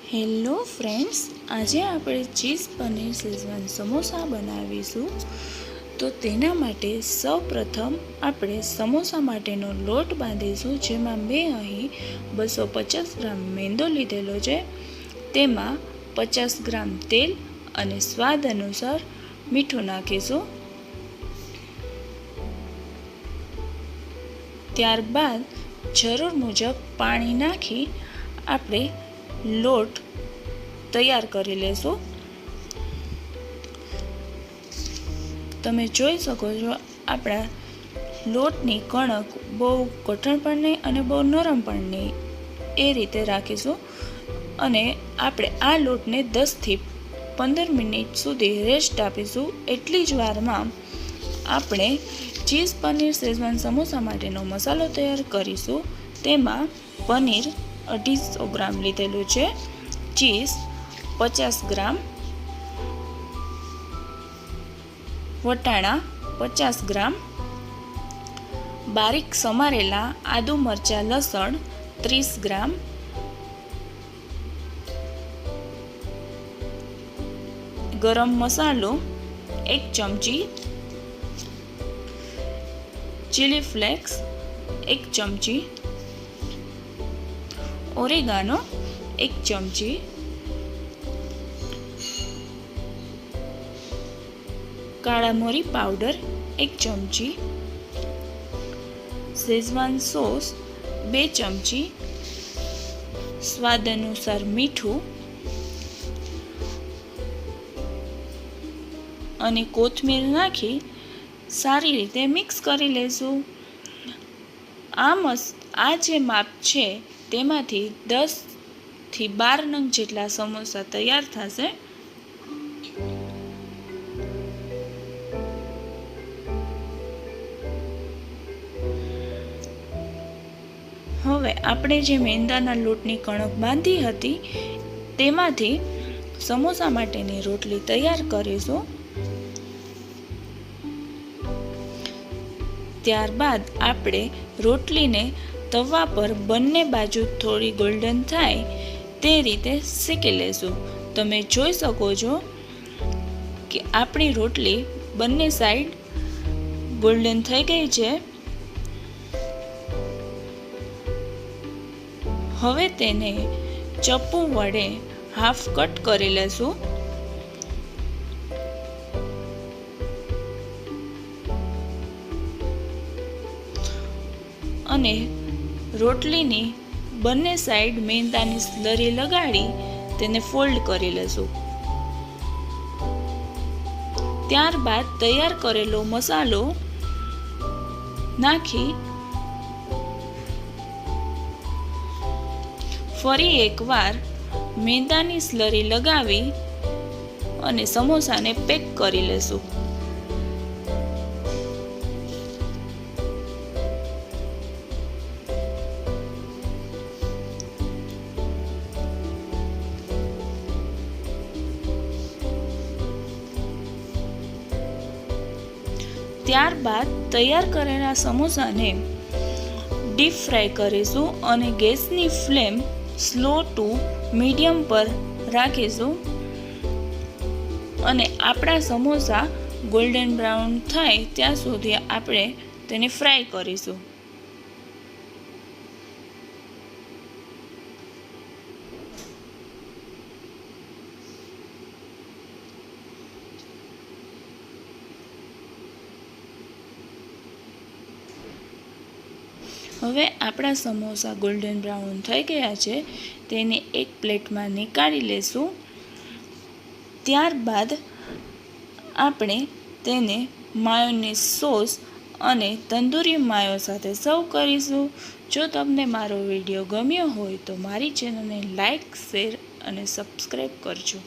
Hello friends, આજે આપણે cheese paneer Schezwan samosa બનાવીશું। તો તેના માટે સૌપ્રથમ આપણે સમોસા માટેનો લોટ બાંધીશું, જેમાં મેં અહીં 250 ગ્રામ મેંદો લીધેલો છે। તેમાં 50 ગ્રામ તેલ અને સ્વાદ અનુસાર મીઠું નાખીશું। ત્યારબાદ જરૂર મુજબ પાણી નાખી આપણે લોટ તૈયાર કરી લેશું। તમે જોઈ શકો છો, આપણા લોટની કણક બહુ કઠણ પણ નહીં અને બહુ નરમ પણ નહીં, એ રીતે રાખીશું। અને આપણે આ લોટને 10 થી 15 મિનિટ સુધી રેસ્ટ આપીશું। એટલી જ વારમાં આપણે ચીઝ પનીર શેઝવાન સમોસા માટેનો મસાલો તૈયાર કરીશું। તેમાં પનીર 250 ગ્રામ લીધેલું છે, ચીઝ 50 ગ્રામ, વટાણા 50 ગ્રામ, બારીક સમારેલા આદુ મરચાં લસણ 30 ગ્રામ, ગરમ મસાલો 1 ચમચી, ચીલી ફ્લેક્સ 1 ચમચી, ઓરેગાનો 1 ચમચી, કાળા મરી પાવડર 1 ચમચી, શેઝવાન સોસ 2 ચમચી, સ્વાદ અનુસાર મીઠું અને કોથમીર નાખી સારી રીતે મિક્સ કરી લેશું। આ જે માપ છે તેમાંથી 10 થી 12 નંગ જેટલા સમોસા તૈયાર થશે। હવે આપણે જે મેંદાના લોટની કણક બાંધી હતી તેમાંથી સમોસા માટેની રોટલી તૈયાર કરીશું। ત્યારબાદ આપણે રોટલીને તવા પર બંને બાજુ થોડી ગોલ્ડન થાય તે રીતે શેકી લેશું। તમે જોઈ શકો છો કે આપણી રોટલી બંને સાઈડ ગોલ્ડન થઈ ગઈ છે। હવે તેને ચપ્પુ વડે હાફ કટ કરી લેશું અને રોટલીની બંને સાઈડ મેંદાની સ્લરી લગાડી તેને ફોલ્ડ કરી લેશું। ત્યારબાદ તૈયાર કરેલો મસાલો નાખી ફરી એકવાર મેંદાની સ્લરી લગાવી અને સમોસાને પેક કરી લેશું। ત્યારબાદ તૈયાર કરેલા સમોસાને ડીપ ફ્રાય કરીશું અને ગેસની ફ્લેમ સ્લો ટુ મીડિયમ પર રાખીશું અને આપણા સમોસા ગોલ્ડન બ્રાઉન થાય ત્યાં સુધી આપણે તેને ફ્રાય કરીશું। હવે આપણા સમોસા ગોલ્ડન બ્રાઉન થઈ ગયા છે, તેને એક પ્લેટમાં નીકાળી લેશું। ત્યારબાદ આપણે તેને માયોનીઝ સોસ અને તંદૂરી માયો સાથે સર્વ કરીશું। જો તમને મારો વિડીયો ગમ્યો હોય તો મારી ચેનલને લાઈક, શેર અને સબસ્ક્રાઈબ કરજો।